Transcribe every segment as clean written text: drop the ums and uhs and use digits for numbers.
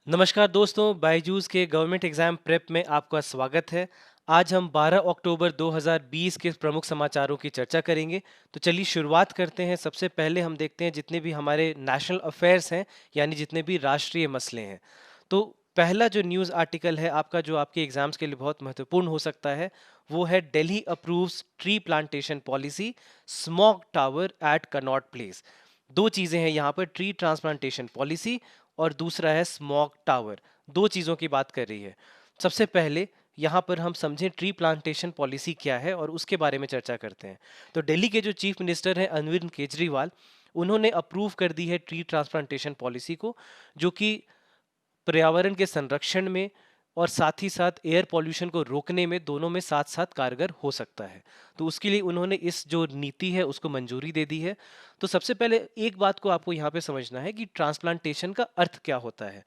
नमस्कार दोस्तों, बायजूस के गवर्नमेंट एग्जाम प्रेप में आपका स्वागत है। आज हम 12 अक्टूबर 2020 के प्रमुख समाचारों की चर्चा करेंगे। तो चलिए शुरुआत करते हैं। सबसे पहले हम देखते हैं जितने भी हमारे नेशनल अफेयर्स हैं, यानी जितने भी राष्ट्रीय मसले हैं। तो पहला जो न्यूज़ आर्टिकल है आपका, जो आपके एग्जाम्स के लिए बहुत महत्वपूर्ण हो सकता है, वो है Delhi approves tree plantation policy, smog tower at Connaught Place. दो चीज़ें हैं यहाँ पर, ट्री ट्रांसप्लांटेशन पॉलिसी और दूसरा है स्मॉग टावर। दो चीज़ों की बात कर रही है। सबसे पहले यहाँ पर हम समझें ट्री प्लांटेशन पॉलिसी क्या है और उसके बारे में चर्चा करते हैं। तो दिल्ली के जो चीफ मिनिस्टर हैं अरविंद केजरीवाल, उन्होंने अप्रूव कर दी है ट्री ट्रांसप्लांटेशन पॉलिसी को, जो कि पर्यावरण के संरक्षण में और साथ ही साथ एयर पॉल्यूशन को रोकने में, दोनों में साथ साथ कारगर हो सकता है। तो उसके लिए उन्होंने इस जो नीति है उसको मंजूरी दे दी है। तो सबसे पहले एक बात को आपको यहाँ पे समझना है कि ट्रांसप्लांटेशन का अर्थ क्या होता है।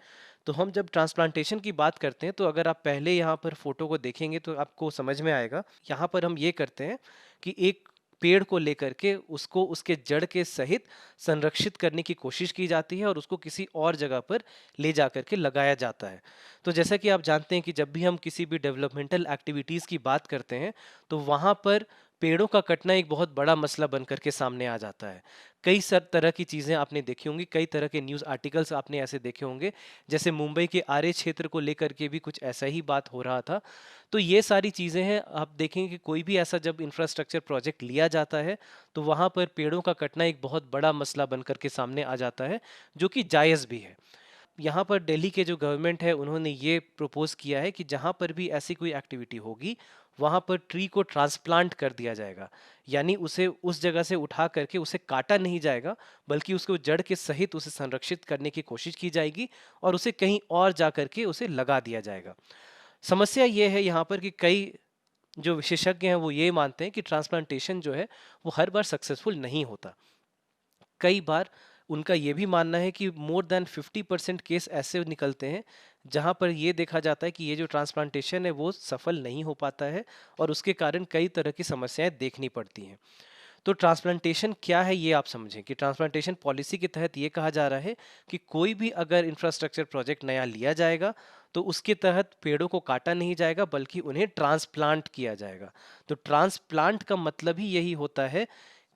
तो हम जब ट्रांसप्लांटेशन की बात करते हैं, तो अगर आप पहले यहाँ पर फोटो को देखेंगे तो आपको समझ में आएगा। यहाँ पर हम ये करते हैं कि एक पेड़ को लेकर के उसको उसके जड़ के सहित संरक्षित करने की कोशिश की जाती है और उसको किसी और जगह पर ले जा करके लगाया जाता है। तो जैसा कि आप जानते हैं कि जब भी हम किसी भी डेवलपमेंटल एक्टिविटीज़ की बात करते हैं, तो वहाँ पर पेड़ों का कटना एक बहुत बड़ा मसला बन करके सामने आ जाता है। कई तरह की चीज़ें आपने देखी होंगी, कई तरह के न्यूज़ आर्टिकल्स आपने ऐसे देखे होंगे। जैसे मुंबई के आरे क्षेत्र को लेकर के भी कुछ ऐसा ही बात हो रहा था। तो ये सारी चीज़ें हैं। आप देखेंगे कि कोई भी ऐसा जब इंफ्रास्ट्रक्चर प्रोजेक्ट लिया जाता है, तो वहाँ पर पेड़ों का कटना एक बहुत बड़ा मसला बन करके सामने आ जाता है, जो कि जायज़ भी है। यहाँ पर दिल्ली के जो गवर्नमेंट है, उन्होंने ये प्रपोज किया है कि जहाँ पर भी ऐसी कोई एक्टिविटी होगी, वहाँ पर ट्री को ट्रांसप्लांट कर दिया जाएगा। यानी उसे उस जगह से उठा करके उसे काटा नहीं जाएगा, बल्कि उसको जड़ के सहित उसे संरक्षित करने की कोशिश की जाएगी और उसे कहीं और जा करके उसे लगा दिया जाएगा। समस्या ये है यहाँ पर कि कई जो विशेषज्ञ हैं वो ये मानते हैं कि ट्रांसप्लांटेशन जो है वो हर बार सक्सेसफुल नहीं होता। कई बार उनका ये भी मानना है कि मोर देन 50% केस ऐसे निकलते हैं जहां पर ये देखा जाता है कि ये जो ट्रांसप्लांटेशन है वो सफल नहीं हो पाता है और उसके कारण कई तरह की समस्याएं देखनी पड़ती हैं। तो ट्रांसप्लांटेशन क्या है ये आप समझें कि ट्रांसप्लांटेशन पॉलिसी के तहत ये कहा जा रहा है कि कोई भी अगर इंफ्रास्ट्रक्चर प्रोजेक्ट नया लिया जाएगा, तो उसके तहत पेड़ों को काटा नहीं जाएगा, बल्कि उन्हें ट्रांसप्लांट किया जाएगा। तो ट्रांसप्लांट का मतलब ही यही होता है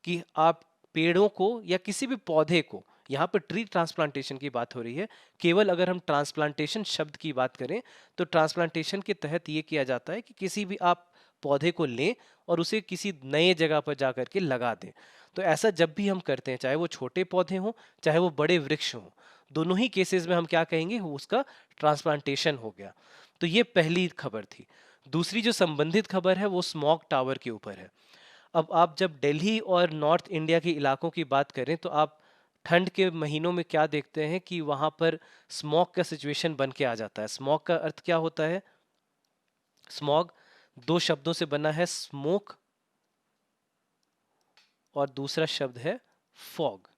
कि आप पेड़ों को या किसी भी पौधे को, यहाँ पर ट्री ट्रांसप्लांटेशन की बात हो रही है, केवल अगर हम ट्रांसप्लांटेशन शब्द की बात करें, तो ट्रांसप्लांटेशन के तहत ये किया जाता है कि किसी भी आप पौधे को लें और उसे किसी नए जगह पर जा करके लगा दें। तो ऐसा जब भी हम करते हैं, चाहे वो छोटे पौधे हों, चाहे वो बड़े वृक्ष हों, दोनों ही केसेस में हम क्या कहेंगे, वो उसका ट्रांसप्लांटेशन हो गया। तो ये पहली खबर थी। दूसरी जो संबंधित खबर है वो स्मॉग टावर के ऊपर है। अब आप जब दिल्ली और नॉर्थ इंडिया के इलाकों की बात करें, तो आप ठंड के महीनों में क्या देखते हैं कि वहां पर स्मॉग का सिचुएशन बन के आ जाता है। स्मॉग का अर्थ क्या होता है? स्मॉग दो शब्दों से बना है, स्मोक और दूसरा शब्द है फॉग।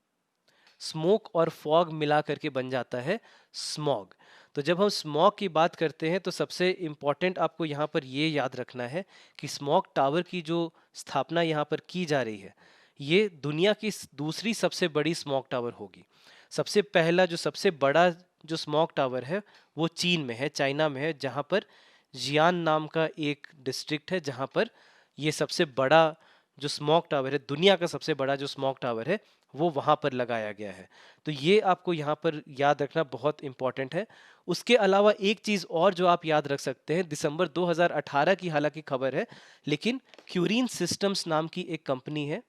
स्मोक और फॉग मिला करके बन जाता है स्मॉग। तो जब हम स्मॉग की बात करते हैं, तो सबसे इंपॉर्टेंट आपको यहाँ पर ये याद रखना है कि स्मॉग टावर की जो स्थापना यहाँ पर की जा रही है, ये दुनिया की दूसरी सबसे बड़ी स्मॉग टावर होगी। सबसे पहला जो सबसे बड़ा जो स्मॉग टावर है वो चीन में है, चाइना में है, जहाँ पर जियान नाम का एक डिस्ट्रिक्ट है, जहाँ पर ये सबसे बड़ा जो स्मॉग टावर है, दुनिया का सबसे बड़ा जो स्मॉग टावर है, वो वहां पर लगाया गया है। तो ये आपको यहाँ पर याद रखना बहुत इंपॉर्टेंट है। उसके अलावा एक चीज और जो आप याद रख सकते हैं, दिसंबर 2018 की हालांकि खबर है, लेकिन क्यूरीन सिस्टम्स नाम की एक कंपनी है,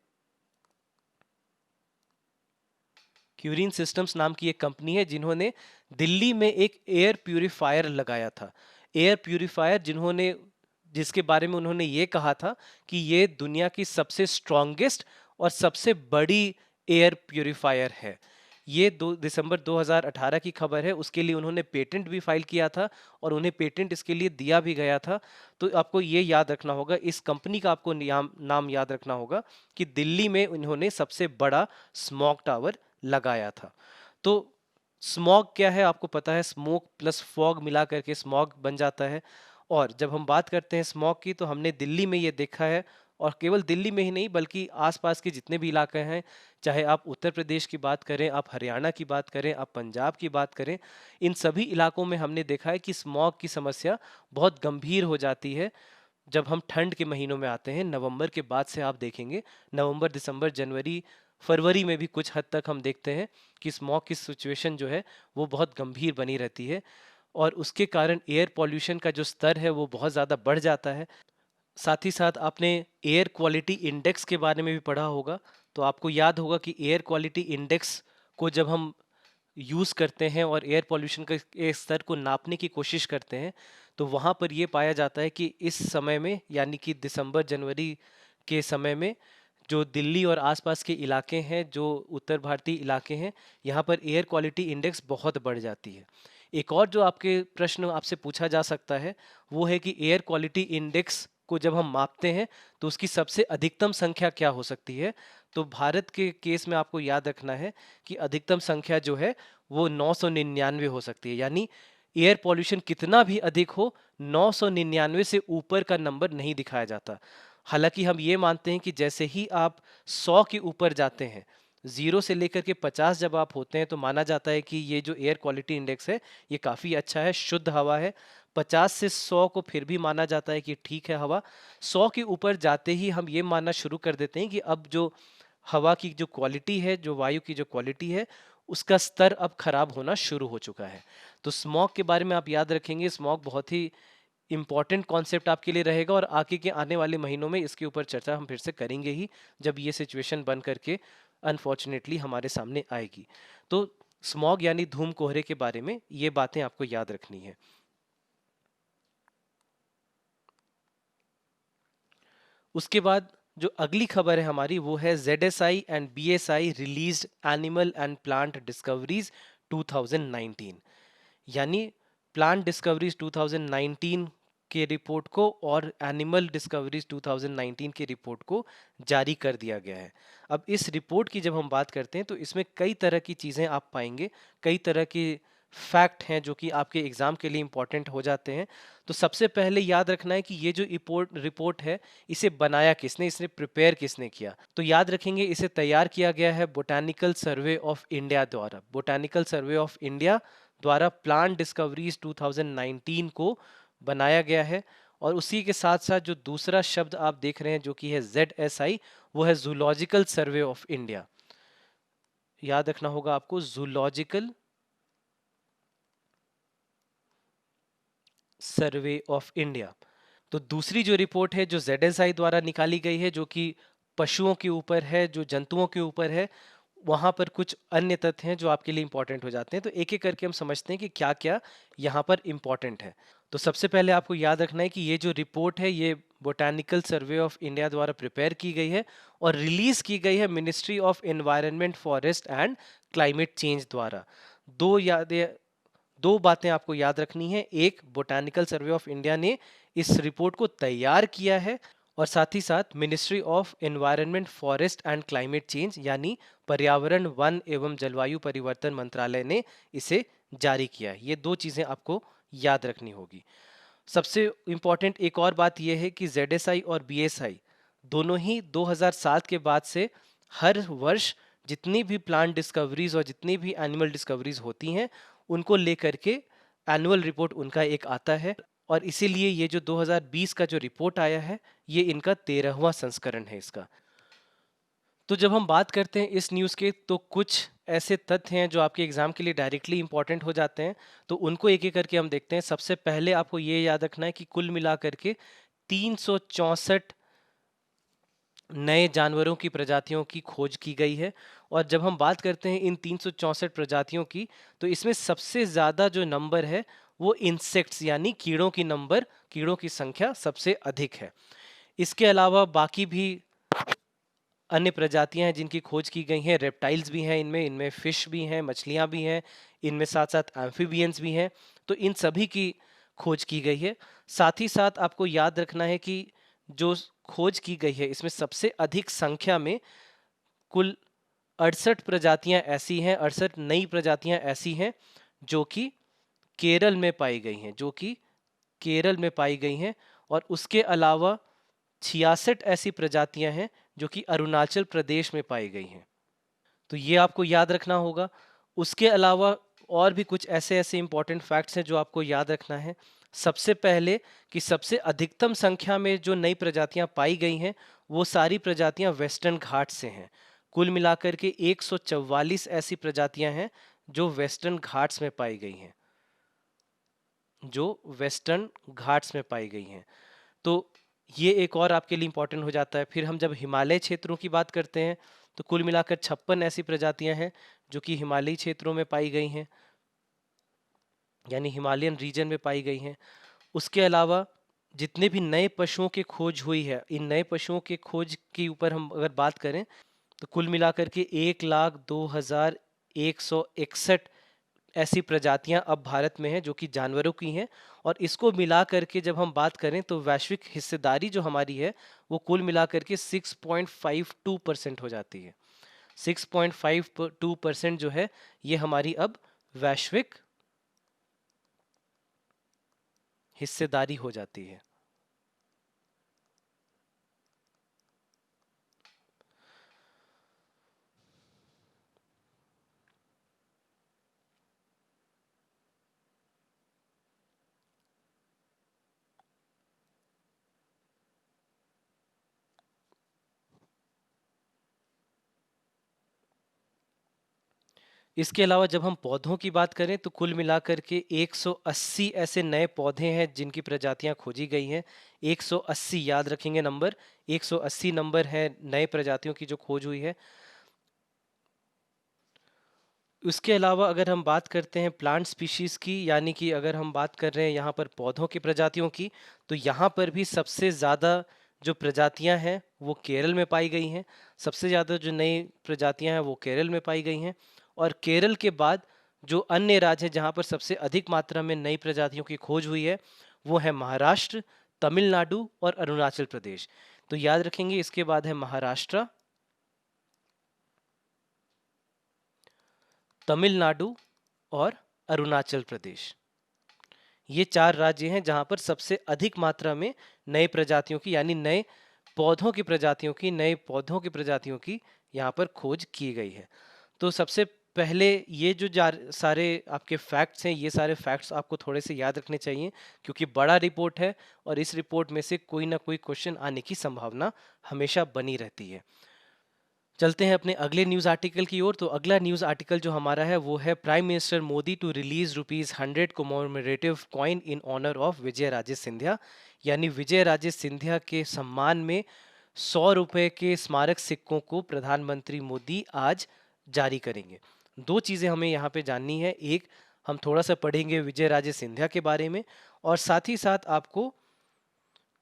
क्यूरीन सिस्टम्स नाम की एक कंपनी है, जिन्होंने दिल्ली में एक एयर प्यूरिफायर लगाया था। एयर प्यूरिफायर जिसके बारे में उन्होंने ये कहा था कि ये दुनिया की सबसे स्ट्रॉन्गेस्ट और सबसे बड़ी एयर प्यूरिफायर है। ये 2 दिसंबर 2018 की खबर है। उसके लिए उन्होंने पेटेंट भी फाइल किया था और उन्हें पेटेंट इसके लिए दिया भी गया था। तो आपको ये याद रखना होगा, इस कंपनी का आपको नाम याद रखना होगा कि दिल्ली में उन्होंने सबसे बड़ा स्मॉग टावर लगाया था। तो स्मॉग क्या है आपको पता है, स्मोक प्लस फॉग मिला करके स्मॉग बन जाता है। और जब हम बात करते हैं स्मॉग की, तो हमने दिल्ली में ये देखा है, और केवल दिल्ली में ही नहीं बल्कि आसपास के जितने भी इलाके हैं, चाहे आप उत्तर प्रदेश की बात करें, आप हरियाणा की बात करें, आप पंजाब की बात करें, इन सभी इलाकों में हमने देखा है कि स्मॉग की समस्या बहुत गंभीर हो जाती है जब हम ठंड के महीनों में आते हैं। नवंबर के बाद से आप देखेंगे, नवंबर, दिसंबर, जनवरी, फरवरी में भी कुछ हद तक हम देखते हैं कि स्मॉग की सिचुएशन जो है वो बहुत गंभीर बनी रहती है, और उसके कारण एयर पॉल्यूशन का जो स्तर है वो बहुत ज़्यादा बढ़ जाता है। साथ ही साथ आपने एयर क्वालिटी इंडेक्स के बारे में भी पढ़ा होगा। तो आपको याद होगा कि एयर क्वालिटी इंडेक्स को जब हम यूज़ करते हैं और एयर पॉल्यूशन के स्तर को नापने की कोशिश करते हैं, तो वहाँ पर ये पाया जाता है कि इस समय में, यानी कि दिसंबर जनवरी के समय में, जो दिल्ली और आसपास के इलाके हैं, जो उत्तर भारतीय इलाके हैं, यहाँ पर एयर क्वालिटी इंडेक्स बहुत बढ़ जाती है। एक और जो आपके प्रश्न आपसे पूछा जा सकता है वो है कि एयर क्वालिटी इंडेक्स को जब हम मापते हैं तो उसकी सबसे अधिकतम संख्या क्या हो सकती है। तो भारत के केस में आपको याद रखना है कि अधिकतम संख्या जो है वो 999 हो सकती है, यानी एयर पॉल्यूशन कितना भी अधिक हो, 999 से ऊपर का नंबर नहीं दिखाया जाता। हालांकि हम ये मानते हैं कि जैसे ही आप 100 के ऊपर जाते हैं, 0 से लेकर के 50 जब आप होते हैं, तो माना जाता है कि ये जो एयर क्वालिटी इंडेक्स है ये काफ़ी अच्छा है, शुद्ध हवा है। 50 से 100 को फिर भी माना जाता है कि ठीक है हवा। 100 के ऊपर जाते ही हम ये मानना शुरू कर देते हैं कि अब जो हवा की जो क्वालिटी है, जो वायु की जो क्वालिटी है, उसका स्तर अब खराब होना शुरू हो चुका है। तो स्मॉग के बारे में आप याद रखेंगे, स्मॉग बहुत ही इम्पॉर्टेंट कॉन्सेप्ट आपके लिए रहेगा, और आगे के आने वाले महीनों में इसके ऊपर चर्चा हम फिर से करेंगे ही, जब ये सिचुएशन बन करके अनफॉर्चुनेटली हमारे सामने आएगी। तो स्मॉग यानी धूम कोहरे के बारे में ये बातें आपको याद रखनी है। उसके बाद जो अगली खबर है हमारी वो है ZSI and BSI released animal and plant discoveries 2019, यानी प्लांट डिस्कवरीज 2019 के रिपोर्ट को और एनिमल डिस्कवरीज 2019 के रिपोर्ट को जारी कर दिया गया है। अब इस रिपोर्ट की जब हम बात करते हैं तो इसमें कई तरह की चीज़ें आप पाएंगे, कई तरह के फैक्ट हैं जो कि आपके एग्जाम के लिए इंपॉर्टेंट हो जाते हैं। तो सबसे पहले याद रखना है कि ये जो रिपोर्ट है, इसे बनाया किसने, इसे प्रिपेयर किसने किया। तो याद रखेंगे इसे तैयार किया गया है बोटानिकल सर्वे ऑफ इंडिया द्वारा। बोटानिकल सर्वे ऑफ इंडिया द्वारा प्लांट डिस्कवरीज 2019 को बनाया गया है। और उसी के साथ साथ जो दूसरा शब्द आप देख रहे हैं जो कि है ZSI, वो है जूलॉजिकल सर्वे ऑफ इंडिया। याद रखना होगा आपको, जूलॉजिकल सर्वे ऑफ इंडिया। तो दूसरी जो रिपोर्ट है जो ZSI द्वारा निकाली गई है, जो कि पशुओं के ऊपर है, जो जंतुओं के ऊपर है, वहां पर कुछ अन्य तथ्य हैं जो आपके लिए इंपॉर्टेंट हो जाते हैं। तो एक एक करके हम समझते हैं कि क्या क्या यहाँ पर इंपॉर्टेंट है। तो सबसे पहले आपको याद रखना है कि ये जो रिपोर्ट है ये बोटानिकल सर्वे ऑफ इंडिया द्वारा प्रिपेयर की गई है और रिलीज की गई है ministry of environment, forest and climate change द्वारा। दो याद दो बातें आपको याद रखनी है। एक, बोटानिकल सर्वे ऑफ इंडिया ने इस रिपोर्ट को तैयार किया है, और साथ ही साथ ministry of environment, forest and climate change यानी पर्यावरण, वन एवं जलवायु परिवर्तन मंत्रालय ने इसे जारी किया है। ये दो चीजें आपको याद रखनी होगी। सबसे इंपॉर्टेंट एक और बात यह है कि ZSI और BSI दोनों ही 2007 के बाद से हर वर्ष जितनी भी प्लांट डिस्कवरीज और जितनी भी एनिमल डिस्कवरीज होती हैं उनको लेकर के एनुअल रिपोर्ट उनका एक आता है। और इसीलिए ये जो 2020 का जो रिपोर्ट आया है ये इनका 13वां संस्करण है इसका। तो जब हम बात करते हैं इस न्यूज़ के, तो कुछ ऐसे तथ्य हैं जो आपके एग्जाम के लिए डायरेक्टली इंपॉर्टेंट हो जाते हैं। तो उनको एक एक करके हम देखते हैं। सबसे पहले आपको ये याद रखना है कि कुल मिला करके 364 नए जानवरों की प्रजातियों की खोज की गई है। और जब हम बात करते हैं इन 364 प्रजातियों की, तो इसमें सबसे ज़्यादा जो नंबर है वो इंसेक्ट्स यानी कीड़ों की संख्या सबसे अधिक है। इसके अलावा बाकी भी अन्य प्रजातियां हैं जिनकी खोज की गई हैं। रेप्टाइल्स भी हैं इनमें, इनमें फिश भी हैं, मछलियां भी हैं, इनमें साथ साथ एम्फीबियंस भी हैं। तो इन सभी की खोज की गई है। साथ ही साथ आपको याद रखना है कि जो खोज की गई है इसमें सबसे अधिक संख्या में कुल 68 प्रजातियां ऐसी हैं, 68 नई प्रजातियां ऐसी हैं जो कि केरल में पाई गई हैं, जो कि केरल में पाई गई हैं। और उसके अलावा 66 ऐसी प्रजातियां हैं जो कि अरुणाचल प्रदेश में पाई गई हैं। तो ये आपको याद रखना होगा। उसके अलावा और भी कुछ ऐसे ऐसे इंपॉर्टेंट फैक्ट्स हैं जो आपको याद रखना है। सबसे पहले कि सबसे अधिकतम संख्या में जो नई प्रजातियां पाई गई हैं वो सारी प्रजातियां वेस्टर्न घाट से हैं। कुल मिलाकर के 144 ऐसी प्रजातियां हैं जो वेस्टर्न घाट्स में पाई गई हैं, जो वेस्टर्न घाट्स में पाई गई हैं। तो ये एक और आपके लिए इंपॉर्टेंट हो जाता है। फिर हम जब हिमालय क्षेत्रों की बात करते हैं तो कुल मिलाकर 56 ऐसी प्रजातियां हैं जो कि हिमालयी क्षेत्रों में पाई गई हैं, यानी हिमालयन रीजन में पाई गई हैं। उसके अलावा जितने भी नए पशुओं की खोज हुई है, इन नए पशुओं के खोज के ऊपर हम अगर बात करें तो कुल मिलाकर के 1,02,161 ऐसी प्रजातियां अब भारत में हैं जो कि जानवरों की हैं। और इसको मिला करके जब हम बात करें तो वैश्विक हिस्सेदारी जो हमारी है वो कुल मिलाकर के 6.52% हो जाती है। 6.52% जो है ये हमारी अब वैश्विक हिस्सेदारी हो जाती है। इसके अलावा जब हम पौधों की बात करें तो कुल मिलाकर के 180 ऐसे नए पौधे हैं जिनकी प्रजातियां खोजी गई हैं। 180 याद रखेंगे नंबर, 180 नंबर है नए प्रजातियों की जो खोज हुई है। उसके अलावा अगर हम बात करते हैं प्लांट स्पीशीज की, यानी कि अगर हम बात कर रहे हैं यहाँ पर पौधों की प्रजातियों की, तो यहाँ पर भी सबसे ज़्यादा जो प्रजातियां हैं वो केरल में पाई गई हैं। सबसे ज़्यादा जो नई प्रजातियां हैं वो केरल में पाई गई हैं। और केरल के बाद जो अन्य राज्य हैं जहाँ पर सबसे अधिक मात्रा में नई प्रजातियों की खोज हुई है वो है महाराष्ट्र, तमिलनाडु और अरुणाचल प्रदेश। तो याद रखेंगे इसके बाद है महाराष्ट्र, तमिलनाडु और अरुणाचल प्रदेश। ये 4 राज्य हैं जहां पर सबसे अधिक मात्रा में नए प्रजातियों की, यानी नए पौधों की प्रजातियों की, नए पौधों की प्रजातियों की यहाँ पर खोज की गई है। तो सबसे पहले ये जो सारे आपके फैक्ट्स हैं, ये सारे फैक्ट्स आपको थोड़े से याद रखने चाहिए क्योंकि बड़ा रिपोर्ट है और इस रिपोर्ट में से कोई ना कोई क्वेश्चन आने की संभावना हमेशा बनी रहती है। चलते हैं अपने अगले न्यूज़ आर्टिकल की ओर। तो अगला न्यूज़ आर्टिकल जो हमारा है वो है prime minister Modi to release ₹100 commemorative coin in honour of Vijay Raje Scindia, यानी विजय राजे सिंधिया के सम्मान में 100 रुपए के स्मारक सिक्कों को प्रधानमंत्री मोदी आज जारी करेंगे। दो चीज़ें हमें यहाँ पे जाननी है। एक, हम थोड़ा सा पढ़ेंगे विजय राजे सिंधिया के बारे में और साथ ही साथ आपको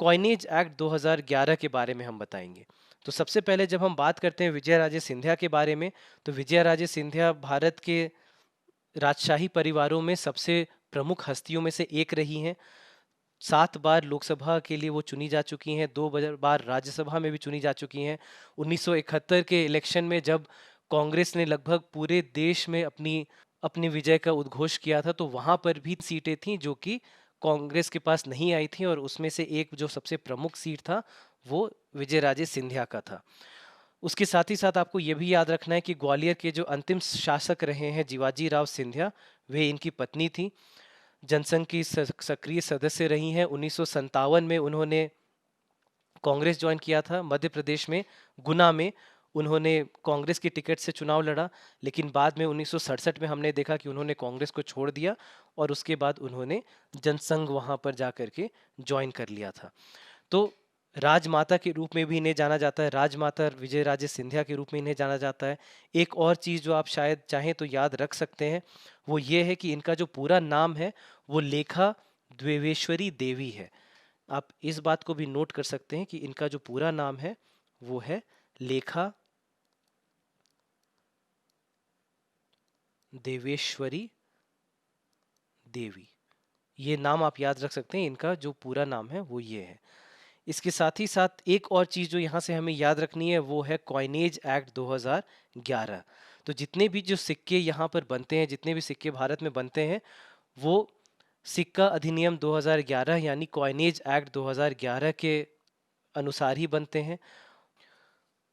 कॉइनेज एक्ट 2011 के बारे में हम बताएंगे। तो सबसे पहले जब हम बात करते हैं विजय राजे सिंधिया के बारे में, तो विजय राजे सिंधिया भारत के राजशाही परिवारों में सबसे प्रमुख हस्तियों में से एक रही हैं। 7 बार लोकसभा के लिए वो चुनी जा चुकी हैं, 2 बार राज्यसभा में भी चुनी जा चुकी हैं। 1971 के इलेक्शन में जब कांग्रेस ने लगभग पूरे देश में अपनी अपनी विजय का उद्घोष किया था तो वहां पर भी सीटें थीं जो कि कांग्रेस के पास नहीं आई थी और उसमें से एक जो सबसे प्रमुख सीट था वो विजय राजे सिंधिया का था। उसके साथ ही साथ आपको ये भी याद रखना है कि ग्वालियर के जो अंतिम शासक रहे हैं जीवाजी राव सिंधिया, वे इनकी पत्नी थी। जनसंघ की सक्रिय सदस्य रही हैं। 1957 में उन्होंने कांग्रेस ज्वाइन किया था। मध्य प्रदेश में गुना में उन्होंने कांग्रेस की टिकट से चुनाव लड़ा, लेकिन बाद में 1967 में हमने देखा कि उन्होंने कांग्रेस को छोड़ दिया और उसके बाद उन्होंने जनसंघ वहां पर जाकर के ज्वाइन कर लिया था। तो राजमाता के रूप में भी इन्हें जाना जाता है, राजमाता विजय राजे सिंधिया के रूप में इन्हें जाना जाता है। एक और चीज़ जो आप शायद चाहें तो याद रख सकते हैं वो ये है कि इनका जो पूरा नाम है वो लेखा द्वेवेश्वरी देवी है। आप इस बात को भी नोट कर सकते हैं कि इनका जो पूरा नाम है वो है लेखा देवेश्वरी देवी। ये नाम आप याद रख सकते हैं, इनका जो पूरा नाम है वो ये है। इसके साथ ही साथ एक और चीज़ जो यहाँ से हमें याद रखनी है वो है कॉइनेज एक्ट 2011। तो जितने भी जो सिक्के यहाँ पर बनते हैं, जितने भी सिक्के भारत में बनते हैं, वो सिक्का अधिनियम 2011 यानी कॉइनेज एक्ट 2011 के अनुसार ही बनते हैं।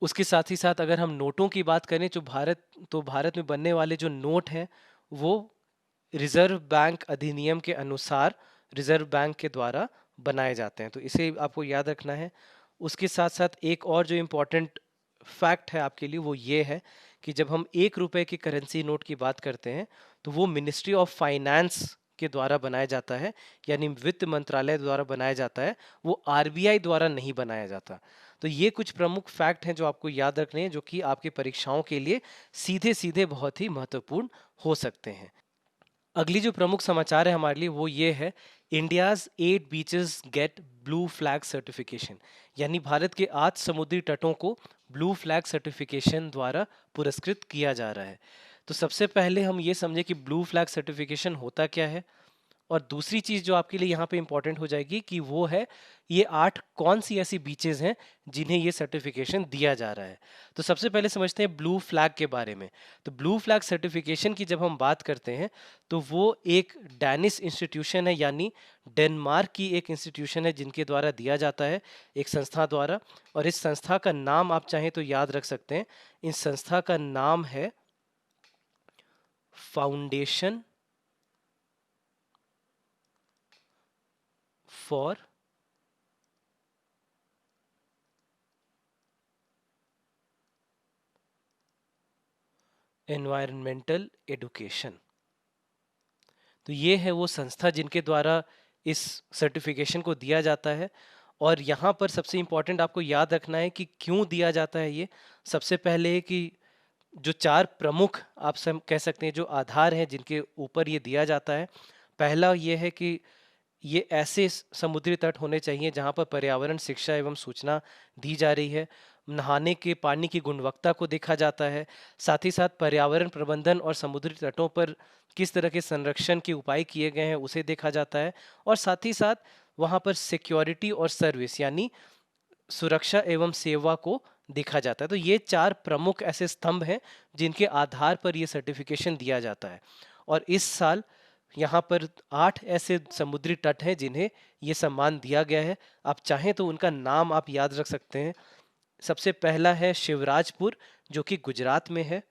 उसके साथ ही साथ अगर हम नोटों की बात करें तो भारत में बनने वाले जो नोट हैं वो रिजर्व बैंक अधिनियम के अनुसार रिजर्व बैंक के द्वारा बनाए जाते हैं, तो इसे आपको याद रखना है। उसके साथ साथ एक और जो इम्पोर्टेंट फैक्ट है आपके लिए वो ये है कि जब हम 1 रुपए की करेंसी नोट की बात करते हैं तो वो मिनिस्ट्री ऑफ फाइनेंस के द्वारा बनाया जाता है, यानी वित्त मंत्रालय द्वारा बनाया जाता है, वो आरबीआई द्वारा नहीं बनाया जाता। तो ये कुछ प्रमुख फैक्ट हैं जो आपको याद रखने हैं, जो कि आपकी परीक्षाओं के लिए सीधे सीधे बहुत ही महत्वपूर्ण हो सकते हैं। अगली जो प्रमुख समाचार है हमारे लिए वो ये है, India's 8 beaches get blue flag certification, यानी भारत के 8 समुद्री तटों को ब्लू फ्लैग सर्टिफिकेशन द्वारा पुरस्कृत किया जा रहा है। तो सबसे पहले हम ये समझे कि ब्लू फ्लैग सर्टिफिकेशन होता क्या है, और दूसरी चीज जो आपके लिए यहाँ पे इंपॉर्टेंट हो जाएगी कि वो है ये 8 कौन सी ऐसी बीचेस हैं जिन्हें ये सर्टिफिकेशन दिया जा रहा है। तो सबसे पहले समझते हैं ब्लू फ्लैग के बारे में। तो ब्लू फ्लैग सर्टिफिकेशन की जब हम बात करते हैं तो वो एक डैनिश इंस्टीट्यूशन है, यानी डेनमार्क की एक इंस्टीट्यूशन है जिनके द्वारा दिया जाता है, एक संस्था द्वारा। और इस संस्था का नाम आप चाहें तो याद रख सकते हैं। इस संस्था का नाम है फाउंडेशन फॉर एनवायरमेंटल एडुकेशन। तो ये है वो संस्था जिनके द्वारा इस सर्टिफिकेशन को दिया जाता है। और यहाँ पर सबसे इम्पोर्टेंट आपको याद रखना है कि क्यों दिया जाता है ये। सबसे पहले है कि जो 4 प्रमुख आप सब कह सकते हैं जो आधार हैं जिनके ऊपर ये दिया जाता है, पहला ये है कि ये ऐसे समुद्री तट होने चाहिए जहाँ पर पर्यावरण शिक्षा एवं सूचना दी जा रही है, नहाने के पानी की गुणवत्ता को देखा जाता है, साथ ही साथ पर्यावरण प्रबंधन और समुद्री तटों पर किस तरह के संरक्षण के उपाय किए गए हैं उसे देखा जाता है, और साथ ही साथ वहाँ पर सिक्योरिटी और सर्विस यानी सुरक्षा एवं सेवा को देखा जाता है। तो ये 4 प्रमुख ऐसे स्तंभ हैं जिनके आधार पर ये सर्टिफिकेशन दिया जाता है। और इस साल यहाँ पर 8 ऐसे समुद्री तट हैं जिन्हें ये सम्मान दिया गया है। आप चाहें तो उनका नाम आप याद रख सकते हैं। सबसे पहला है शिवराजपुर, जो कि गुजरात में है।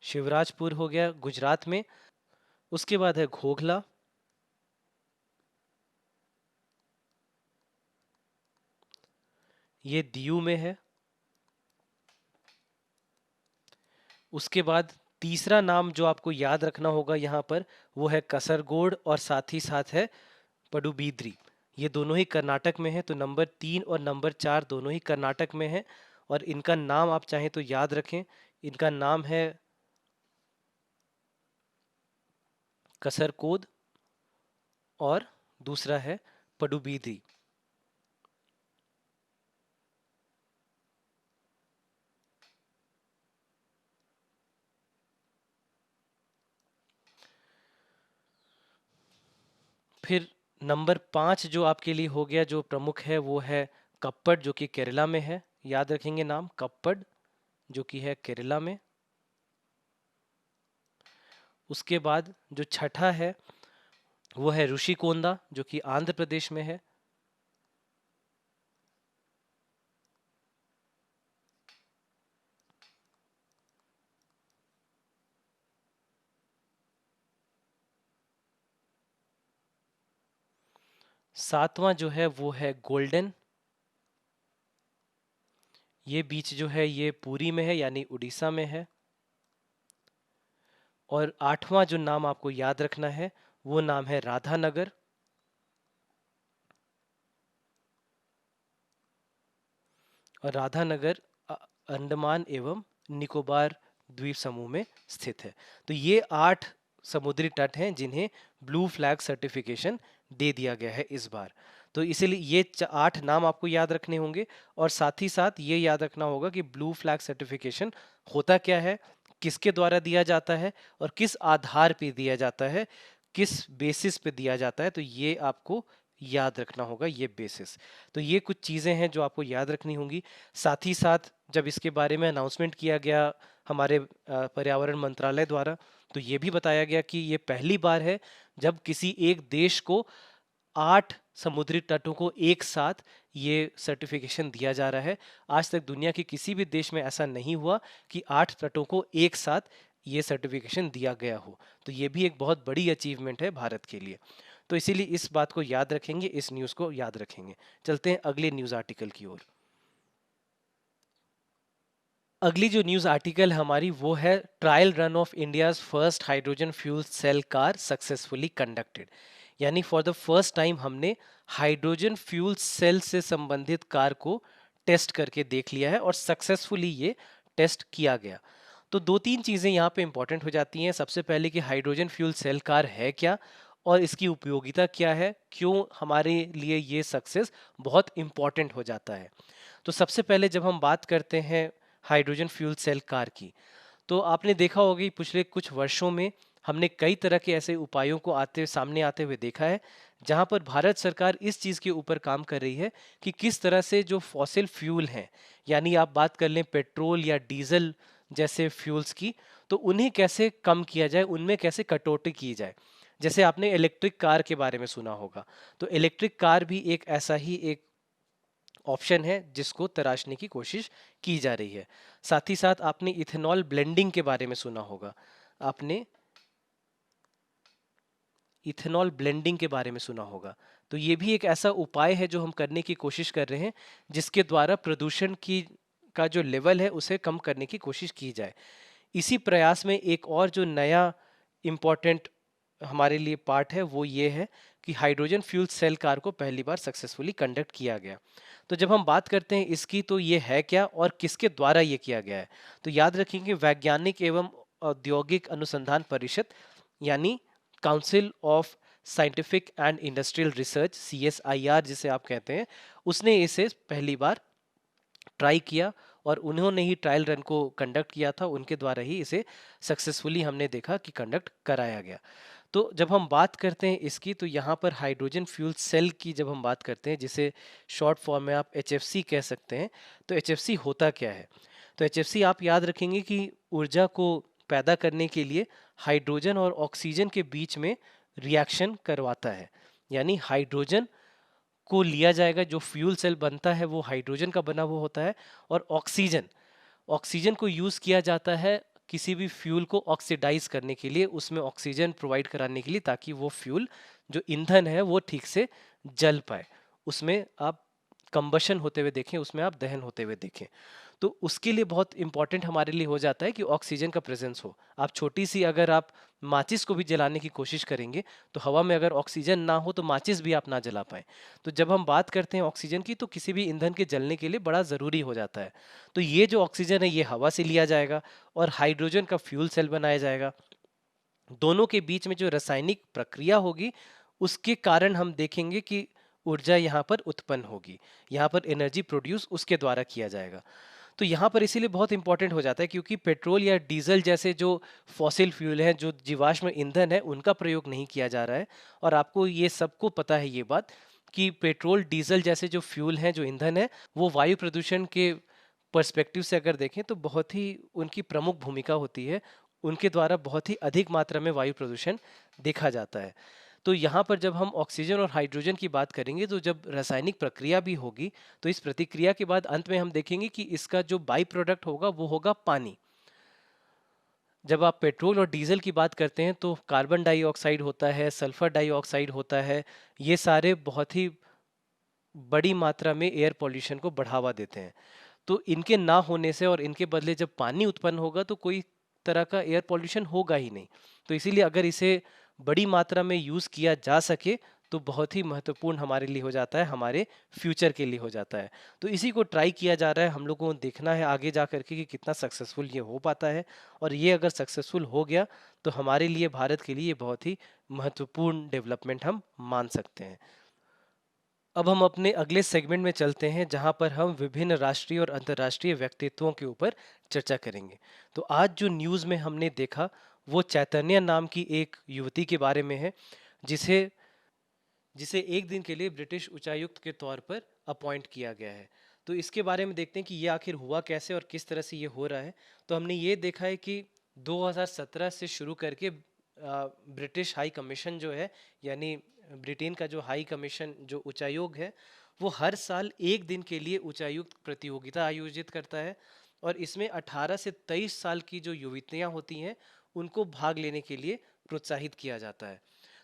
शिवराजपुर हो गया गुजरात में। उसके बाद है घोघला, ये दीव में है। उसके बाद तीसरा नाम जो आपको याद रखना होगा यहाँ पर वो है कसरगोड, और साथ ही साथ है पडुबिद्री। ये दोनों ही कर्नाटक में है। तो नंबर 3 और नंबर 4 दोनों ही कर्नाटक में है। और इनका नाम आप चाहें तो याद रखें। इनका नाम है कसरकोद और दूसरा है पडुबिद्री। फिर नंबर 5 जो आपके लिए हो गया जो प्रमुख है वो है कप्पड़, जो कि केरला में है। याद रखेंगे नाम कप्पड़, जो कि है केरला में। उसके बाद जो छठा है वो है ऋषिकोंदा, जो कि आंध्र प्रदेश में है। सातवां जो है वो है गोल्डन, ये बीच जो है ये पुरी में है यानी उड़ीसा में है। और आठवां जो नाम आपको याद रखना है वो नाम है राधानगर, और राधानगर अंडमान एवं निकोबार द्वीप समूह में स्थित है। तो ये 8 समुद्री तट हैं जिन्हें ब्लू फ्लैग सर्टिफिकेशन दे दिया गया है इस बार। तो इसीलिए ये 8 नाम आपको याद रखने होंगे, और साथ ही साथ ये याद रखना होगा कि ब्लू फ्लैग सर्टिफिकेशन होता क्या है, किसके द्वारा दिया जाता है, और किस आधार पे दिया जाता है, किस बेसिस पे दिया जाता है। तो ये आपको याद रखना होगा ये बेसिस। तो ये कुछ चीज़ें हैं जो आपको याद रखनी होंगी। साथ ही साथ जब इसके बारे में अनाउंसमेंट किया गया हमारे पर्यावरण मंत्रालय द्वारा। तो ये भी बताया गया कि ये पहली बार है जब किसी एक देश को 8 समुद्री तटों को एक साथ ये सर्टिफिकेशन दिया जा रहा है। आज तक दुनिया के किसी भी देश में ऐसा नहीं हुआ कि 8 तटों को एक साथ ये सर्टिफिकेशन दिया गया हो। तो ये भी एक बहुत बड़ी अचीवमेंट है भारत के लिए। तो इसीलिए इस बात को याद रखेंगे, इस न्यूज़ को याद रखेंगे। चलते हैं अगले न्यूज़ आर्टिकल की ओर। अगली जो न्यूज़ आर्टिकल है हमारी वो है trial run of India's first hydrogen fuel cell car successfully conducted. यानी फॉर द फर्स्ट टाइम हमने हाइड्रोजन फ्यूल सेल से संबंधित कार को टेस्ट करके देख लिया है और सक्सेसफुली ये टेस्ट किया गया। तो दो तीन चीज़ें यहाँ पे इंपॉर्टेंट हो जाती हैं। सबसे पहले कि हाइड्रोजन फ्यूल सेल कार है क्या और इसकी उपयोगिता क्या है, क्यों हमारे लिए ये सक्सेस बहुत इंपॉर्टेंट हो जाता है। तो सबसे पहले जब हम बात करते हैं हाइड्रोजन फ्यूल सेल कार की, तो आपने देखा होगा कि पिछले कुछ वर्षों में हमने कई तरह के ऐसे उपायों को सामने आते हुए देखा है जहां पर भारत सरकार इस चीज़ के ऊपर काम कर रही है कि किस तरह से जो फॉसिल फ्यूल हैं, यानी आप बात कर लें पेट्रोल या डीजल जैसे फ्यूल्स की, तो उन्हें कैसे कम किया जाए, उनमें कैसे कटौती की जाए। जैसे आपने इलेक्ट्रिक कार के बारे में सुना होगा, तो इलेक्ट्रिक कार भी एक ऐसा ही एक ऑप्शन है जिसको तराशने की कोशिश की जा रही है। साथ ही साथ आपने इथेनॉल ब्लेंडिंग के बारे में सुना होगा, आपने इथेनॉल ब्लेंडिंग के बारे में सुना होगा। तो ये भी एक ऐसा उपाय है जो हम करने की कोशिश कर रहे हैं जिसके द्वारा प्रदूषण की का जो लेवल है उसे कम करने की कोशिश की जाए। इसी प्रयास में एक और जो नया इम्पोर्टेंट हमारे लिए पार्ट है वो ये है कि हाइड्रोजन फ्यूल सेल कार को पहली बार सक्सेसफुली कंडक्ट किया गया। तो जब हम बात करते हैं इसकी, तो ये है क्या और किसके द्वारा ये किया गया है, तो याद रखेंगे वैज्ञानिक एवं औद्योगिक अनुसंधान परिषद, यानी council of scientific and industrial research, CSIR जिसे आप कहते हैं, उसने इसे पहली बार ट्राई किया और उन्होंने ही ट्रायल रन को कंडक्ट किया था। उनके द्वारा ही इसे सक्सेसफुली हमने देखा कि कंडक्ट कराया गया। तो जब हम बात करते हैं इसकी, तो यहाँ पर हाइड्रोजन फ्यूल सेल की जब हम बात करते हैं, जिसे शॉर्ट फॉर्म में आप HFC कह सकते हैं, तो HFC होता क्या है। तो HFC आप याद रखेंगे कि ऊर्जा को पैदा करने के लिए हाइड्रोजन और ऑक्सीजन के बीच में रिएक्शन करवाता है। यानी हाइड्रोजन को लिया जाएगा, जो फ्यूल सेल बनता है वो हाइड्रोजन का बना हुआ होता है, और ऑक्सीजन ऑक्सीजन को यूज़ किया जाता है किसी भी फ्यूल को ऑक्सीडाइज करने के लिए, उसमें ऑक्सीजन प्रोवाइड कराने के लिए, ताकि वो फ्यूल जो ईंधन है वो ठीक से जल पाए, उसमें आप कंबशन होते हुए देखें, उसमें आप दहन होते हुए देखें। तो उसके लिए बहुत इंपॉर्टेंट हमारे लिए हो जाता है कि ऑक्सीजन का प्रेजेंस हो। आप छोटी सी अगर आप माचिस को भी जलाने की कोशिश करेंगे तो हवा में अगर ऑक्सीजन ना हो तो माचिस भी आप ना जला पाए। तो जब हम बात करते हैं ऑक्सीजन की, तो किसी भी ईंधन के जलने के लिए बड़ा ज़रूरी हो जाता है। तो ये जो ऑक्सीजन है ये हवा से लिया जाएगा और हाइड्रोजन का फ्यूल सेल बनाया जाएगा। दोनों के बीच में जो रासायनिक प्रक्रिया होगी उसके कारण हम देखेंगे कि ऊर्जा यहाँ पर उत्पन्न होगी, यहाँ पर एनर्जी प्रोड्यूस उसके द्वारा किया जाएगा। तो यहाँ पर इसीलिए बहुत इंपॉर्टेंट हो जाता है क्योंकि पेट्रोल या डीजल जैसे जो फॉसिल फ्यूल हैं, जो जीवाश्म ईंधन है, उनका प्रयोग नहीं किया जा रहा है। और आपको ये सबको पता है ये बात कि पेट्रोल डीजल जैसे जो फ्यूल हैं, जो ईंधन है, वो वायु प्रदूषण के पर्सपेक्टिव से अगर देखें तो बहुत ही उनकी प्रमुख भूमिका होती है। उनके द्वारा बहुत ही अधिक मात्रा में वायु प्रदूषण देखा जाता है। तो यहाँ पर जब हम ऑक्सीजन और हाइड्रोजन की बात करेंगे, तो जब रासायनिक प्रक्रिया भी होगी, तो इस प्रतिक्रिया के बाद अंत में हम देखेंगे कि इसका जो बाई प्रोडक्ट होगा वो होगा पानी। जब आप पेट्रोल और डीजल की बात करते हैं तो कार्बन डाइऑक्साइड होता है, सल्फर डाइऑक्साइड होता है, ये सारे बहुत ही बड़ी मात्रा में एयर पॉल्यूशन को बढ़ावा देते हैं। तो इनके ना होने से और इनके बदले जब पानी उत्पन्न होगा तो कोई तरह का एयर पॉल्यूशन होगा ही नहीं। तो इसीलिए अगर इसे बड़ी मात्रा में यूज़ किया जा सके तो बहुत ही महत्वपूर्ण हमारे लिए हो जाता है, हमारे फ्यूचर के लिए हो जाता है। तो इसी को ट्राई किया जा रहा है, हम लोगों को देखना है आगे जा करके कि कितना सक्सेसफुल ये हो पाता है। और ये अगर सक्सेसफुल हो गया तो हमारे लिए, भारत के लिए ये बहुत ही महत्वपूर्ण डेवलपमेंट हम मान सकते हैं। अब हम अपने अगले सेगमेंट में चलते हैं जहां पर हम विभिन्न राष्ट्रीय और अंतर्राष्ट्रीय व्यक्तित्वों के ऊपर चर्चा करेंगे। तो आज जो न्यूज़ में हमने देखा वो चैतन्य नाम की एक युवती के बारे में है, जिसे जिसे एक दिन के लिए ब्रिटिश उच्चायुक्त के तौर पर अपॉइंट किया गया है। तो इसके बारे में देखते हैं कि ये आखिर हुआ कैसे और किस तरह से ये हो रहा है। तो हमने ये देखा है कि 2017 से शुरू करके ब्रिटिश हाई कमीशन जो है, यानी ब्रिटेन का जो हाई कमीशन जो उच्चायोग है, वो हर साल एक दिन के लिए उच्चायुक्त प्रतियोगिता आयोजित करता है। और इसमें 18 से 23 साल की जो युवतियां होती हैं उनको भाग लेने के लिए प्रोत्साहित किया जाता है।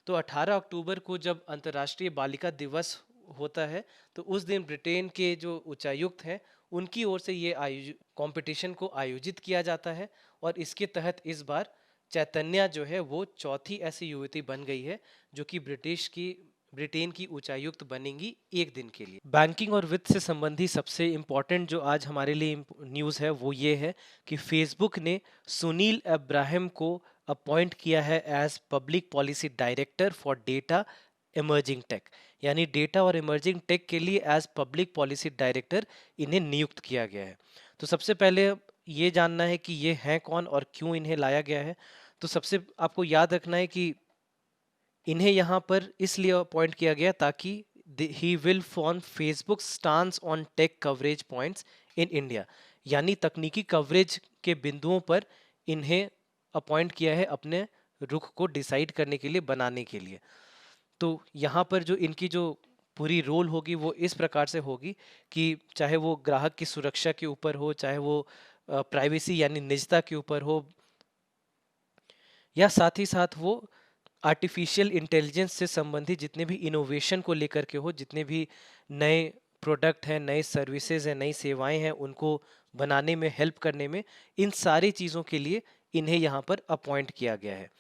तो 18 अक्टूबर को जब अंतर्राष्ट्रीय बालिका दिवस होता है, तो उस दिन ब्रिटेन के जो उच्चायुक्त हैं उनकी ओर से ये कंपटीशन को आयोजित किया जाता है। और इसके तहत इस बार चैतन्या जो है वो चौथी ऐसी युवती बन गई है जो कि ब्रिटेन की उच्चायुक्त बनेंगी एक दिन के लिए। बैंकिंग और वित्त से संबंधी सबसे इम्पोर्टेंट जो आज हमारे लिए न्यूज़ है वो ये है कि फेसबुक ने सुनील अब्राहम को अपॉइंट किया है as public policy director for data emerging tech, यानी डेटा और इमर्जिंग टेक के लिए एज पब्लिक पॉलिसी डायरेक्टर इन्हें नियुक्त किया गया है। तो सबसे पहले ये जानना है कि ये हैं कौन और क्यों इन्हें लाया गया है। तो सबसे आपको याद रखना है कि इन्हें यहाँ पर इसलिए अपॉइंट किया गया ताकि he will form Facebook stance on tech coverage points in India, यानी तकनीकी कवरेज के बिंदुओं पर इन्हें अपॉइंट किया है अपने रुख को डिसाइड करने के लिए, बनाने के लिए। तो यहाँ पर जो इनकी जो पूरी रोल होगी वो इस प्रकार से होगी कि चाहे वो ग्राहक की सुरक्षा के ऊपर हो, चाहे वो प्राइवेसी यानी निजता के ऊपर हो, या साथ ही साथ वो आर्टिफिशियल इंटेलिजेंस से संबंधित जितने भी इनोवेशन को लेकर के हो, जितने भी नए प्रोडक्ट हैं, नए सर्विसेज हैं, नई सेवाएं हैं, उनको बनाने में, हेल्प करने में, इन सारी चीज़ों के लिए इन्हें यहाँ पर अपॉइंट किया गया है।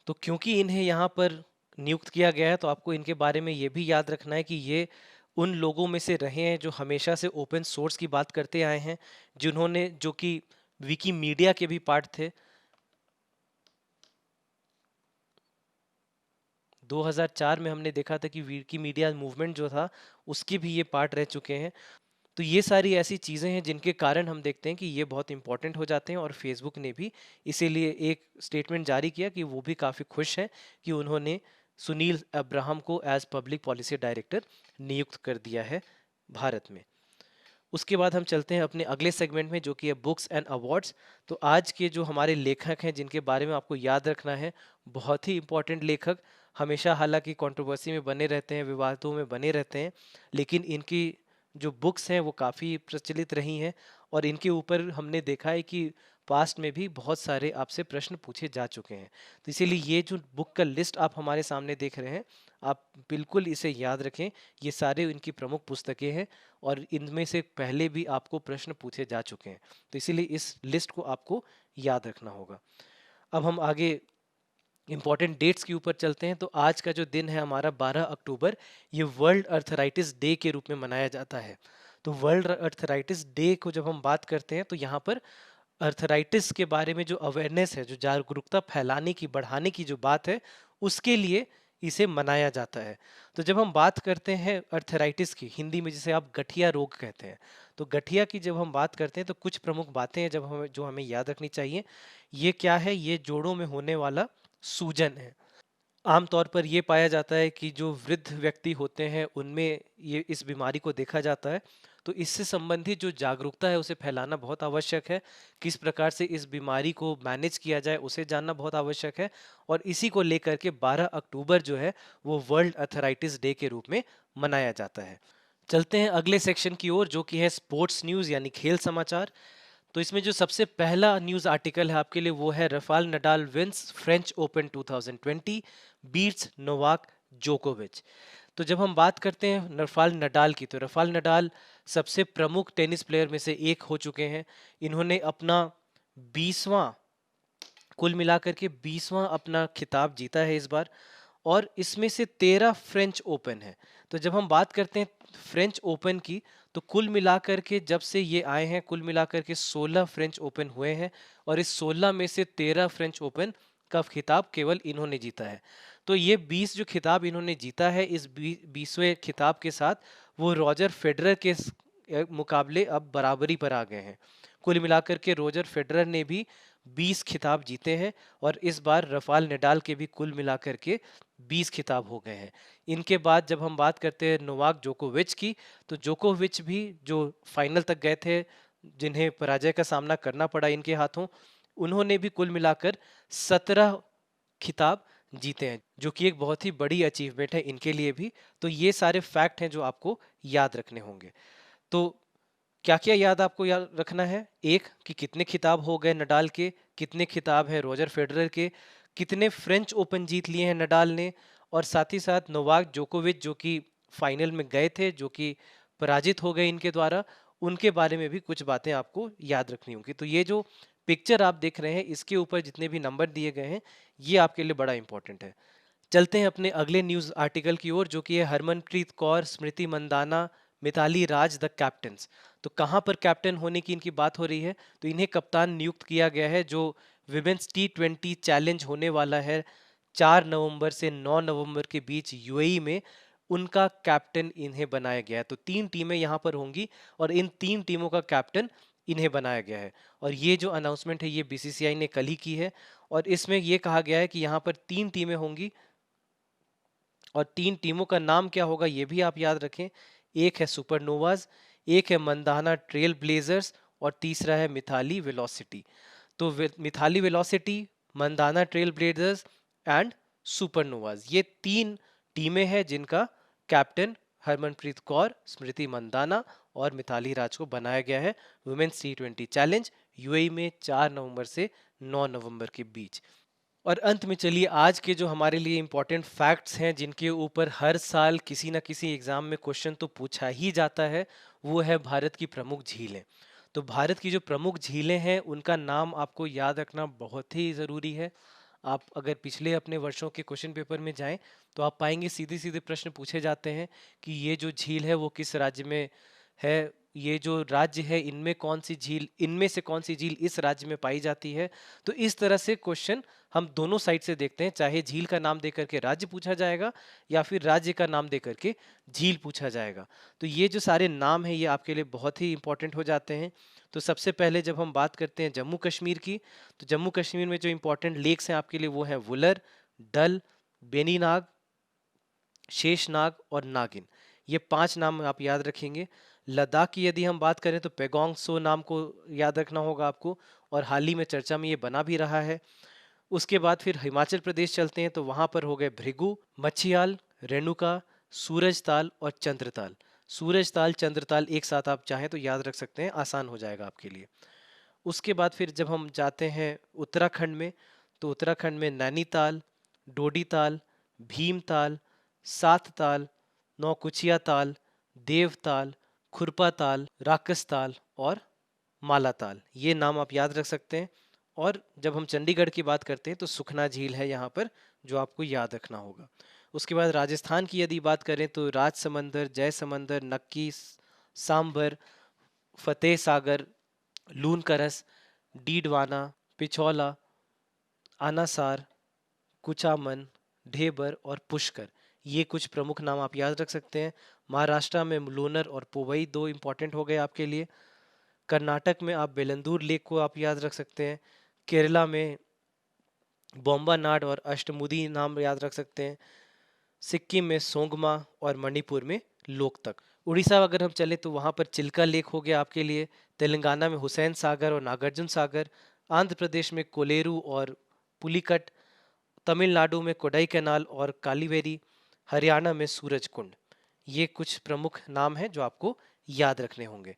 तो क्योंकि इन्हें यहाँ पर नियुक्त किया गया है तो आपको इनके बारे में ये भी याद रखना है कि ये उन लोगों में से रहे हैं जो हमेशा से ओपन सोर्स की बात करते आए हैं, जिन्होंने, जो कि विकीमीडिया के भी पार्ट थे। 2004 में हमने देखा था कि विकीमीडिया मूवमेंट जो था उसके भी ये पार्ट रह चुके हैं। तो ये सारी ऐसी चीज़ें हैं जिनके कारण हम देखते हैं कि ये बहुत इंपॉर्टेंट हो जाते हैं। और फेसबुक ने भी इसीलिए एक स्टेटमेंट जारी किया कि वो भी काफ़ी खुश हैं कि उन्होंने सुनील अब्राहम को एज पब्लिक पॉलिसी डायरेक्टर नियुक्त कर दिया है भारत में। उसके बाद हम चलते हैं अपने अगले सेगमेंट में जो कि है बुक्स एंड अवार्ड्स। तो आज के जो हमारे लेखक हैं जिनके बारे में आपको याद रखना है, बहुत ही इंपॉर्टेंट लेखक, हमेशा हालांकि कंट्रोवर्सी में बने रहते हैं, विवादों में बने रहते हैं, लेकिन इनकी जो बुक्स हैं वो काफ़ी प्रचलित रही हैं। और इनके ऊपर हमने देखा है कि पास्ट में भी बहुत सारे आपसे प्रश्न पूछे जा चुके हैं। तो इसीलिए ये जो बुक का लिस्ट आप हमारे सामने देख रहे हैं, आप बिल्कुल इसे याद रखें। ये सारे इनकी प्रमुख पुस्तकें हैं और इनमें से पहले भी आपको प्रश्न पूछे जा चुके हैं, तो इसीलिए इस लिस्ट को आपको याद रखना होगा। अब हम आगे इंपॉर्टेंट डेट्स के ऊपर चलते हैं। तो आज का जो दिन है हमारा 12 अक्टूबर, ये वर्ल्ड अर्थराइटिस डे के रूप में मनाया जाता है। तो वर्ल्ड अर्थराइटिस डे को जब हम बात करते हैं तो यहाँ पर अर्थराइटिस के बारे में जो अवेयरनेस है, जो जागरूकता फैलाने की, बढ़ाने की जो बात है, उसके लिए इसे मनाया जाता है। तो जब हम बात करते हैं अर्थराइटिस की, हिंदी में जिसे आप गठिया रोग कहते हैं, तो गठिया की जब हम बात करते हैं तो कुछ प्रमुख बातें हैं जो हमें याद रखनी चाहिए। ये क्या है? ये जोड़ों में होने वाला सूजन है। आमतौर पर ये पाया जाता है कि जो वृद्ध व्यक्ति होते हैं उनमें ये इस बीमारी को देखा जाता है। तो इससे संबंधित जो जागरूकता है उसे फैलाना बहुत आवश्यक है। किस प्रकार से इस बीमारी को मैनेज किया जाए उसे जानना बहुत आवश्यक है। और इसी को लेकर के 12 अक्टूबर जो है वो वर्ल्ड अर्थराइटिस डे के रूप में मनाया जाता है। चलते हैं अगले सेक्शन की ओर जो कि है स्पोर्ट्स न्यूज़ यानी खेल समाचार। तो इसमें जो सबसे पहला न्यूज़ आर्टिकल है आपके लिए वो है Rafael Nadal wins French Open 2020 beats Novak जोकोविच। तो जब हम बात करते हैं रफाल नडाल की, तो रफाल नडाल सबसे प्रमुख टेनिस प्लेयर में से एक हो चुके हैं। इन्होंने अपना 20वां, कुल मिलाकर के 20वां अपना खिताब जीता है इस बार। और इसमें से 13 फ्रेंच ओपन है। तो जब हम बात करते हैं फ्रेंच ओपन की, तो कुल मिलाकर के जब से ये आए हैं कुल मिलाकर के 16 फ्रेंच ओपन हुए हैं। और इस 16 में से 13 फ्रेंच ओपन का खिताब केवल इन्होंने जीता है। तो ये 20 जो खिताब इन्होंने जीता है, इस 20वें खिताब के साथ वो रॉजर फेडरर के मुकाबले अब बराबरी पर आ गए हैं। कुल मिलाकर के रॉजर फेडरर ने भी 20 खिताब जीते हैं और इस बार रफाल नडाल के भी कुल मिलाकर के 20 खिताब हो गए हैं। इनके बाद जब हम बात करते हैं नोवाक जोकोविच की, तो जोकोविच भी जो फाइनल तक गए थे, जिन्हें पराजय का सामना करना पड़ा इनके हाथों, उन्होंने भी कुल मिलाकर 17 खिताब जीते हैं, जो कि एक बहुत ही बड़ी अचीवमेंट है इनके लिए भी। तो ये सारे फैक्ट हैं जो आपको याद रखने होंगे। तो क्या क्या याद आपको याद रखना है? एक, कि कितने खिताब हो गए नडाल के, कितने खिताब है रोजर फेडरर के, कितने फ्रेंच ओपन जीत लिए हैं नडाल ने, और साथ ही साथ नोवाक जोकोविच जो कि फाइनल में गए थे, जो कि पराजित हो गए इनके द्वारा, उनके बारे में भी कुछ बातें आपको याद रखनी होंगी। तो ये जो पिक्चर आप देख रहे हैं, इसके ऊपर जितने भी नंबर दिए गए हैं, ये आपके लिए बड़ा इंपॉर्टेंट है। चलते हैं अपने अगले न्यूज आर्टिकल की ओर, जो कि है हरमनप्रीत कौर, स्मृति मंदाना, मिताली राज द कैप्टन्स। तो कहां पर कैप्टन होने की इनकी बात हो रही है? तो इन्हें कप्तान नियुक्त किया गया है, जो विमेंस T20 चैलेंज होने वाला है 4 नवंबर से 9 नवंबर के बीच यूएई में, उनका कैप्टन इन्हें बनाया गया है। तो 3 टीमें यहां पर होंगी और इन 3 टीमों का कैप्टन इन्हें बनाया गया है। और ये जो अनाउंसमेंट है ये बीसीसीआई ने कल ही की है, और इसमें ये कहा गया है कि यहाँ पर 3 टीमें होंगी, और 3 टीमों का नाम क्या होगा ये भी आप याद रखें। एक है सुपरनोवाज, एक है मंदाना ट्रेल ब्लेजर्स, और तीसरा है मिथाली वेलोसिटी। तो Mithali Velocity, Mandhana Trailblazers and Supernovas, ये 3 टीमें हैं जिनका कैप्टन हरमनप्रीत कौर, स्मृति मंदाना और मिथाली राज को बनाया गया है वुमेन्स T20 चैलेंज यूएई में 4 नवंबर से 9 नवंबर के बीच। और अंत में चलिए आज के जो हमारे लिए इम्पोर्टेंट फैक्ट्स हैं, जिनके ऊपर हर साल किसी ना किसी एग्जाम में क्वेश्चन तो पूछा ही जाता है, वो है भारत की प्रमुख झीलें। तो भारत की जो प्रमुख झीलें हैं उनका नाम आपको याद रखना बहुत ही ज़रूरी है। आप अगर पिछले अपने वर्षों के क्वेश्चन पेपर में जाएं, तो आप पाएंगे सीधे सीधे प्रश्न पूछे जाते हैं कि ये जो झील है वो किस राज्य में है, ये जो राज्य है इनमें कौन सी झील, इनमें से कौन सी झील इस राज्य में पाई जाती है। तो इस तरह से क्वेश्चन हम दोनों साइड से देखते हैं, चाहे झील का नाम देकर के राज्य पूछा जाएगा या फिर राज्य का नाम देकर के झील पूछा जाएगा। तो ये जो सारे नाम हैं ये आपके लिए बहुत ही इंपॉर्टेंट हो जाते हैं। तो सबसे पहले जब हम बात करते हैं जम्मू कश्मीर की, तो जम्मू कश्मीर में जो इंपॉर्टेंट लेक्स हैं आपके लिए वो हैं वुलर, डल, बेनीनाग, शेषनाग और नागिन। ये 5 नाम आप याद रखेंगे। लद्दाख की यदि हम बात करें तो पेगोंग सो नाम को याद रखना होगा आपको, और हाल ही में चर्चा में ये बना भी रहा है। उसके बाद फिर हिमाचल प्रदेश चलते हैं, तो वहां पर हो गए भृगु, मच्छियाल, रेणुका, सूरजताल और चंद्रताल। सूरजताल चंद्रताल एक साथ आप चाहें तो याद रख सकते हैं, आसान हो जाएगा आपके लिए। उसके बाद फिर जब हम जाते हैं उत्तराखंड में, तो उत्तराखंड में नैनीताल, डोडीताल, भीमताल, सातताल, नौकुचिया ताल, देवताल, खुरपाताल, राकसताल और मालाताल, ये नाम आप याद रख सकते हैं। और जब हम चंडीगढ़ की बात करते हैं तो सुखना झील है यहाँ पर, जो आपको याद रखना होगा। उसके बाद राजस्थान की यदि बात करें तो राजसमंदर, जयसमंदर, नक्की, सांबर, फतेह सागर, लूनकरस, डीडवाना, पिछौला, आनासार, कुचामन, ढेबर और पुष्कर, ये कुछ प्रमुख नाम आप याद रख सकते हैं। महाराष्ट्र में लोनर और पोवई 2 इंपॉर्टेंट हो गए आपके लिए। कर्नाटक में आप बेलंदूर लेक को आप याद रख सकते हैं। केरला में बोम्बानाड और अष्टमुदी नाम याद रख सकते हैं। सिक्किम में सोंगमा और मणिपुर में लोकतक। उड़ीसा अगर हम चले तो वहाँ पर चिल्का लेक हो गया आपके लिए। तेलंगाना में हुसैन सागर और नागार्जुन सागर। आंध्र प्रदेश में कोलेरू और पुलिकट। तमिलनाडु में कोडाई कैनाल और कालीवेरी। हरियाणा में सूरज कुंड। ये कुछ प्रमुख नाम हैं जो आपको याद रखने होंगे।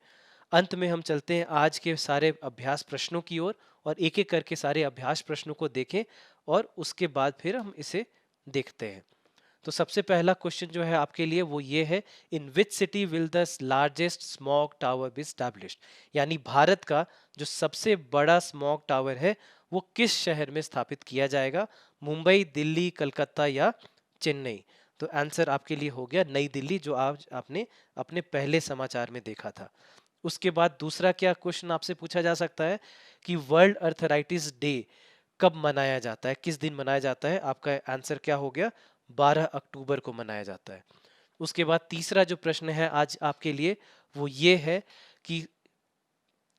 अंत में हम चलते हैं आज के सारे अभ्यास प्रश्नों की ओर, और एक एक करके सारे अभ्यास प्रश्नों को देखें और उसके बाद फिर हम इसे देखते हैं। तो सबसे पहला क्वेश्चन जो है आपके लिए वो ये है, in which city will the largest smog tower be established, यानी भारत का जो सबसे बड़ा स्मॉग टावर है वो किस शहर में स्थापित किया जाएगा? मुंबई, दिल्ली, कलकत्ता या चेन्नई? तो आंसर आपके लिए हो गया नई दिल्ली, जो आज आपने अपने पहले समाचार में देखा था। उसके बाद दूसरा क्या क्वेश्चन आपसे पूछा जा सकता है कि वर्ल्ड अर्थराइटिस डे कब मनाया जाता है, किस दिन मनाया जाता है? आपका आंसर क्या हो गया? 12 अक्टूबर को मनाया जाता है। उसके बाद तीसरा जो प्रश्न है आज आपके लिए वो ये है कि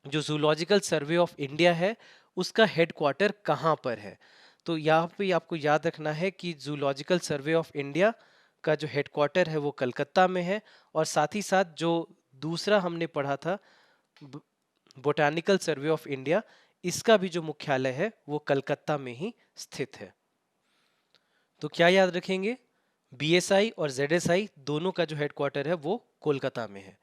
जो जूलॉजिकल सर्वे ऑफ इंडिया है उसका हेडक्वार्टर कहाँ पर है। तो यहाँ पे आपको याद रखना है कि जूलॉजिकल सर्वे ऑफ इंडिया का जो हेडक्वार्टर है वो कलकत्ता में है, और साथ ही साथ जो दूसरा हमने पढ़ा था बोटानिकल सर्वे ऑफ इंडिया, इसका भी जो मुख्यालय है वो कलकत्ता में ही स्थित है। तो क्या याद रखेंगे, बीएसआई और जेडएसआई दोनों का जो हेडक्वार्टर है वो कोलकाता में है।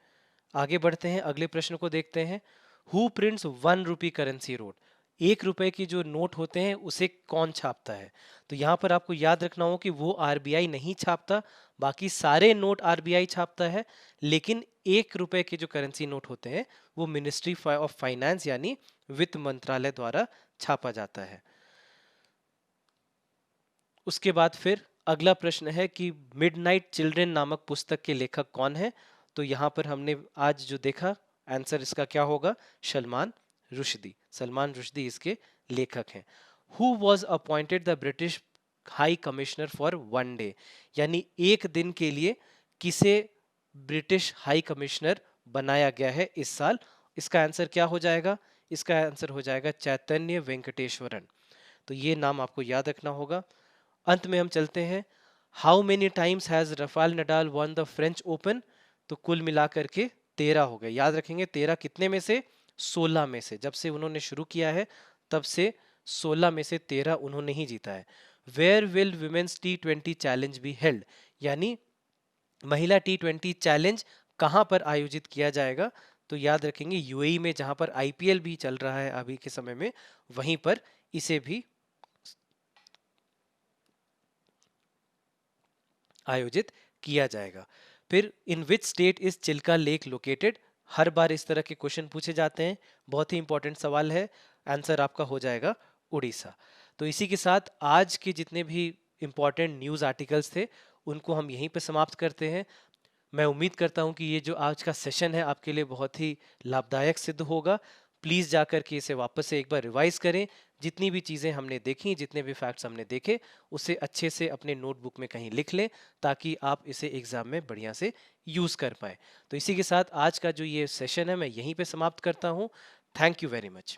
आगे बढ़ते हैं, अगले प्रश्न को देखते हैं। Who prints 1 rupee currency note? 1 रुपए की जो नोट होते हैं उसे कौन छापता है? तो यहाँ पर आपको याद रखना हो कि वो आरबीआई नहीं छापता, बाकी सारे नोट आरबीआई छापता है, लेकिन 1 रुपए के जो करेंसी नोट होते हैं वो मिनिस्ट्री ऑफ फाइनेंस यानी वित्त मंत्रालय द्वारा छापा जाता है। उसके बाद फिर अगला प्रश्न है कि मिडनाइट चिल्ड्रन नामक पुस्तक के लेखक कौन है? तो यहाँ पर हमने आज जो देखा, आंसर इसका क्या होगा, सलमान रुश्दी। सलमान रुश्दी इसके लेखक हैं। Who was appointed the British high commissioner for 1 day? यानी एक दिन के लिए किसे ब्रिटिश हाई कमिश्नर बनाया गया है इस साल? इसका आंसर क्या हो जाएगा? इसका आंसर हो जाएगा चैतन्य वेंकटेश्वरन। तो ये नाम आपको याद रखना होगा। अंत में हम चलते हैं, how many times has Rafael Nadal one the French open? तो कुल मिलाकर के 13 हो गए। याद रखेंगे 13 कितने में से? 16 में से। जब से उन्होंने शुरू किया है तब से 16 में से 13 उन्होंने ही जीता है। Where will women's T20 challenge be held? यानी महिला T20 चैलेंज कहां पर आयोजित किया जाएगा? तो याद रखेंगे यूएई में, जहां पर आईपीएल भी चल रहा है अभी के समय में, वहीं पर इसे भी आयोजित किया जाएगा। फिर in which state is Chilka lake located? हर बार इस तरह के क्वेश्चन पूछे जाते हैं, बहुत ही इंपॉर्टेंट सवाल है। आंसर आपका हो जाएगा उड़ीसा। तो इसी के साथ आज के जितने भी इंपॉर्टेंट न्यूज आर्टिकल्स थे उनको हम यहीं पे समाप्त करते हैं। मैं उम्मीद करता हूं कि ये जो आज का सेशन है आपके लिए बहुत ही लाभदायक सिद्ध होगा। प्लीज जाकर के इसे वापस से एक बार रिवाइज करें। जितनी भी चीजें हमने देखी, जितने भी फैक्ट्स हमने देखे, उसे अच्छे से अपने नोटबुक में कहीं लिख लें ताकि आप इसे एग्जाम में बढ़िया से यूज कर पाए। तो इसी के साथ आज का जो ये सेशन है मैं यहीं पे समाप्त करता हूँ। Thank you very much.